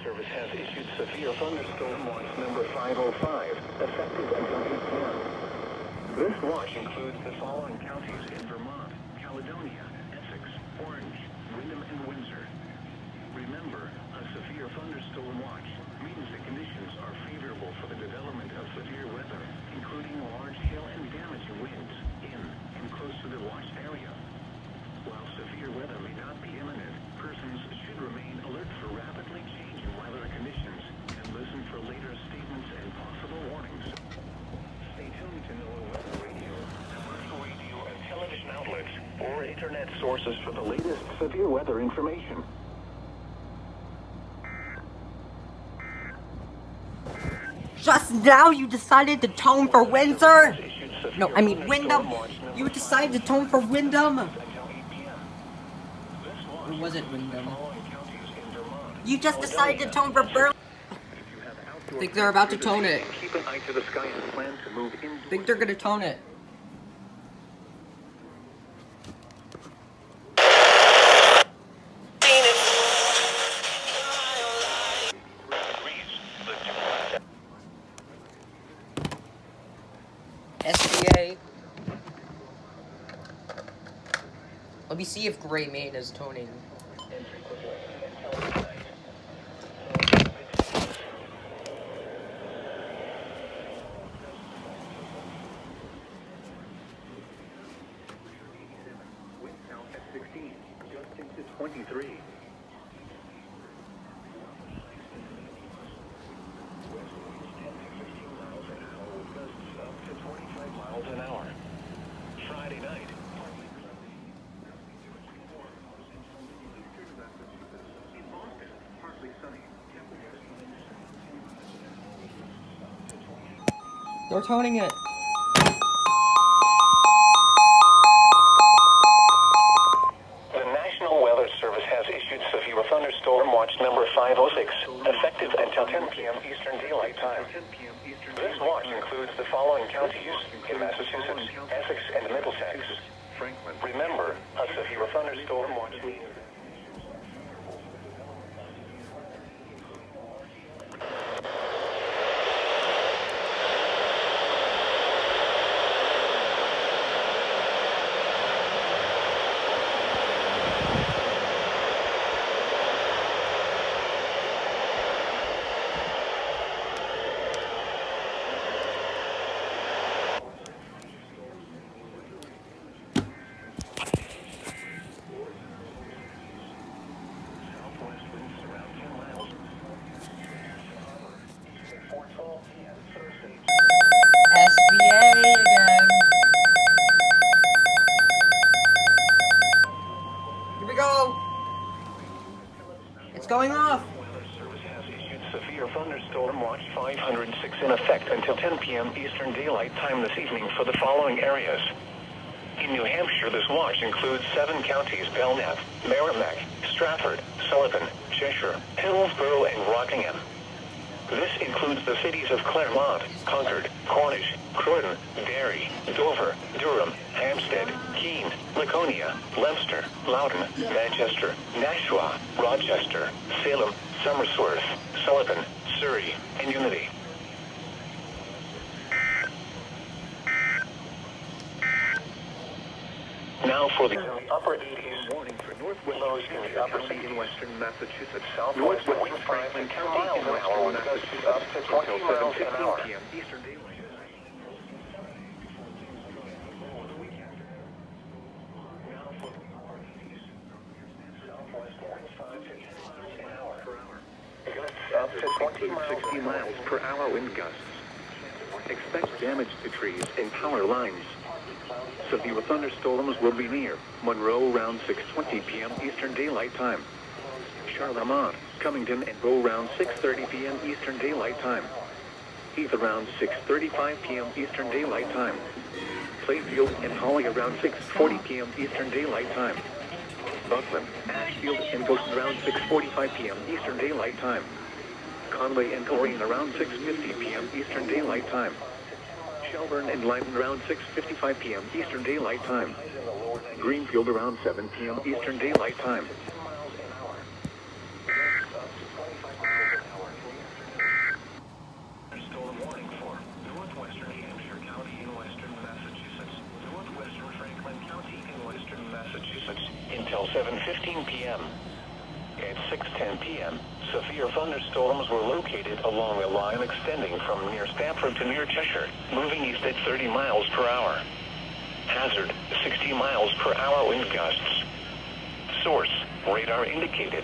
Service has issued severe thunderstorm watch number 505, effective until 8 p.m. This watch includes the following counties in Vermont: Caledonia, Essex, Orange, Windham, and Windsor. Remember, a severe thunderstorm watch means the conditions are favorable for the development of severe weather, including large hail and damaging winds in and close to the watched area. While severe weather may not be imminent, persons should remain alert for rapidly changing weather conditions and listen for later statements and possible warnings. Stay tuned to NOAA Weather Radio, commercial radio and television outlets, or internet sources for the latest severe weather information. Just now you decided to tone for Windsor? No, I mean Windham. You decided to tone for Windham? Or was it Windham? You just decided to tone for Berlin. I think they're about to tone it. Keep an eye to the sky and plan to move in. I think they're gonna tone it. SBA. Let me see if Gray Main is toning. Wind south at 16, just into 23. Miles an hour. Friday night. In Boston, partly sunny. They're toning it. The National Weather Service has issued severe thunderstorm watch number 506, effective until 10 p.m. Eastern Daylight Time. This watch includes the following counties in Massachusetts, Essex, and Middlesex. Remember, a severe thunderstorm watch means SBA again. Here we go. It's going off. Weather Service has issued severe thunderstorm watch 506 in effect until 10 p.m. Eastern Daylight Time this evening for the following areas. In New Hampshire, this watch includes 7 counties: Belknap, Merrimack, Stratford, Sullivan, Cheshire, Hillsborough, and Rockingham. This includes the cities of Claremont, Concord, Cornish, Croydon, Derry, Dover, Durham, Hampstead, Keene, Laconia, Leicester, Loudoun, Manchester, Nashua, Rochester, Salem, Somersworth, Sullivan, Surrey, and Unity. Now for the upper 80s. Warning for northwest lows in the upper 80s in western Massachusetts. Southwest winds 5 and 10 miles an hour with gusts up to 20 miles an hour. Eastern Daylight. Now for the upper 80s. Southwest winds 5 to 10 miles per hour. Gusts up to 60 miles per hour wind gusts. Expect damage to trees and power lines. Severe thunderstorms will be near Monroe around 6:20 p.m. Eastern Daylight Time. Charlemont, Cummington, and Bow around 6:30 p.m. Eastern Daylight Time. Heath around 6:35 p.m. Eastern Daylight Time. Plainfield and Holly around 6:40 p.m. Eastern Daylight Time. Buckland, Ashfield, and Goshen around 6:45 p.m. Eastern Daylight Time. Conway and Coleraine around 6:50 p.m. Eastern Daylight Time. Shelburne and Lyman around 6:55 p.m. Eastern Daylight Time. Greenfield around 7 p.m. Eastern Daylight Time. 7:15 p.m. At 6:10 p.m., severe thunderstorms were located along a line extending from near Stamford to near Cheshire, moving east at 30 miles per hour. Hazard, 60 miles per hour wind gusts. Source, radar indicated.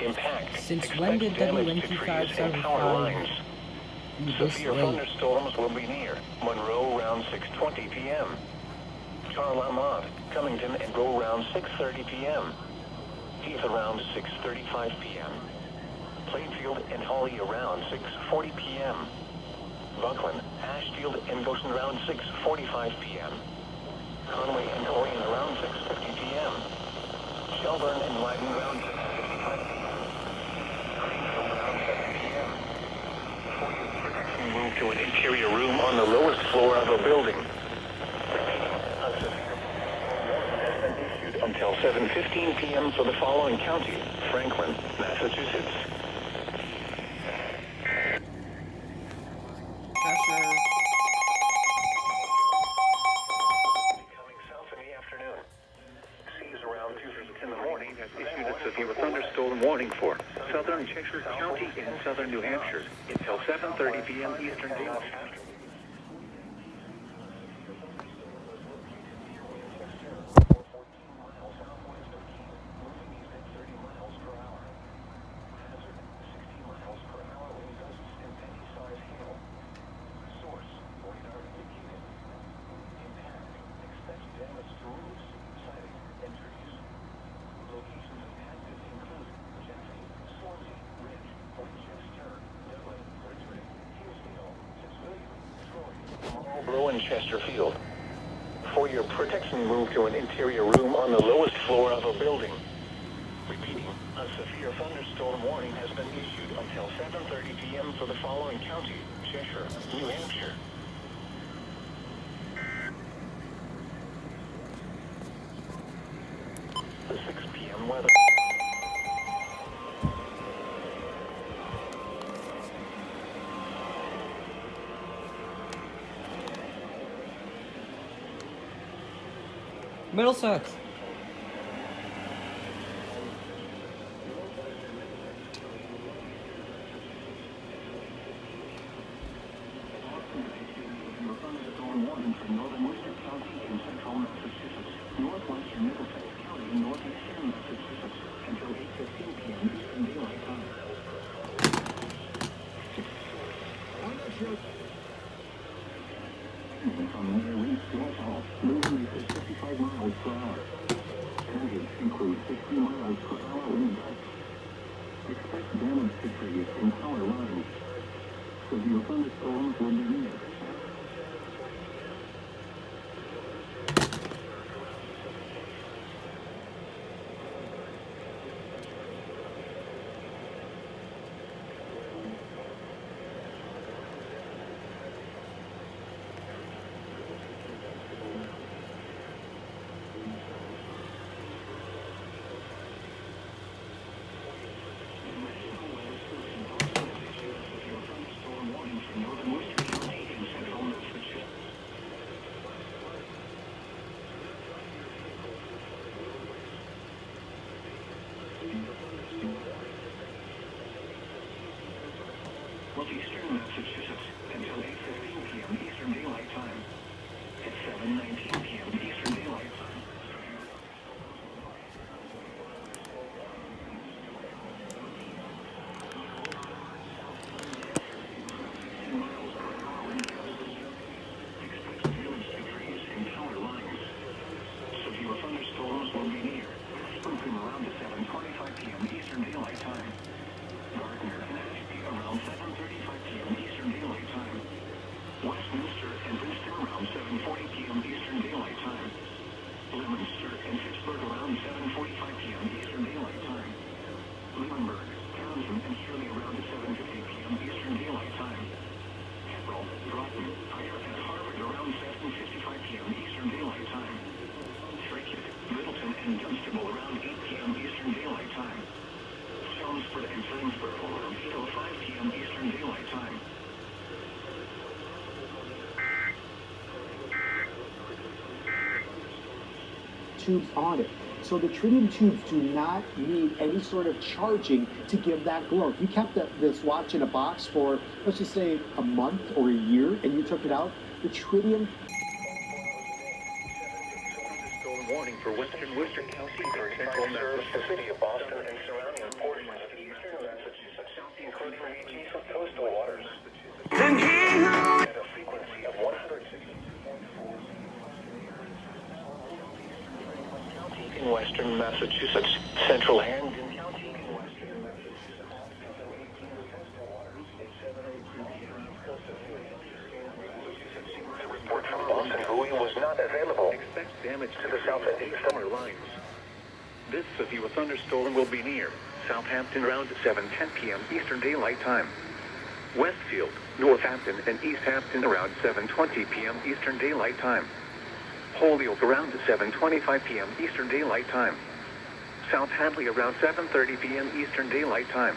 Impact, Since when did WNG575 be this severe late? thunderstorms will be near Monroe around 6:20 p.m. Charlemont, Cummington, and Rowe around 6:30 p.m. Heath around 6:35 p.m. Plainfield and Hawley around 6:40 p.m. Buckland, Ashfield, and Goshen around 6:45 p.m. Conway and Orion around 6:50 p.m. Shelburne and Leiden around 6:55 p.m. Greenville around 7 p.m. For your protection, move to an interior room on the lowest floor of a building. Until 7:15 p.m. for the following county: Franklin, Massachusetts. Cheshire. Coming south in the afternoon. Seas around 2 feet in the morning has issued a severe thunderstorm warning for southern Cheshire County and southern New Hampshire until 7:30 p.m. Eastern Daylight Time. And Chesterfield. For your protection, move to an interior room on the lowest floor of a building. Repeating, a severe thunderstorm warning has been issued until 7:30 p.m. for the following county: Cheshire, New Hampshire. The 6 p.m. weather. Middlesex. Thunderstorm warning for northern Worcester County and central Massachusetts, northwestern Middlesex County, and northeastern Massachusetts until 8:15 p.m. Eastern Daylight Time. From near east to south, moving at 55 miles per hour. Hazards include 60 miles per hour wind gusts. Expect damage to trees and power lines. Severe thunderstorms will be near. Northeastern Massachusetts until 8:15 p.m. Eastern Daylight Time. At 7:19 p.m. Eastern Daylight Time. Expect damage to trees and power lines. Severe thunderstorms will be near, spoofing around at 7:45 p.m. Eastern Daylight Time. Gardner and Ashby around 7:35 p.m. Eastern Daylight Time. Westminster and Bristol around 7:40 p.m. Eastern Daylight Time. Leominster and Fitchburg around 7:45 p.m. Eastern Daylight Time. Lunenburg, Townsend, and Shirley around 7:50 p.m. Eastern Daylight Time. Pepperell, Broughton, Pryor, and Harvard around 7:55 p.m. Eastern Daylight Time. Frickett, Middleton, and Dunstable around 8 p.m. Eastern Daylight Time. Chelmsford and Flansborough around 8:05 p.m. Eastern Daylight Time. Troops audit. So the tritium tubes do not need any sort of charging to give that glow. If you kept this watch in a box for, let's just say, a month or a year, and you took it out, the tritium... Warning for western Worcester County, central serves the city of Boston and surrounding portions of eastern Massachusetts, including regions of coastal waters. At a frequency of 160 in western Massachusetts, central and in county in western Massachusetts. The report from Boston buoy was not available. Expect damage to the south and east power lines. This severe thunderstorm will be near Southampton around 7:10 p.m. Eastern Daylight Time. Westfield, Northampton, and East Hampton around 7:20 p.m. Eastern Daylight Time. Holyoke around 7:25 p.m. Eastern Daylight Time. South Hadley around 7:30 p.m. Eastern Daylight Time.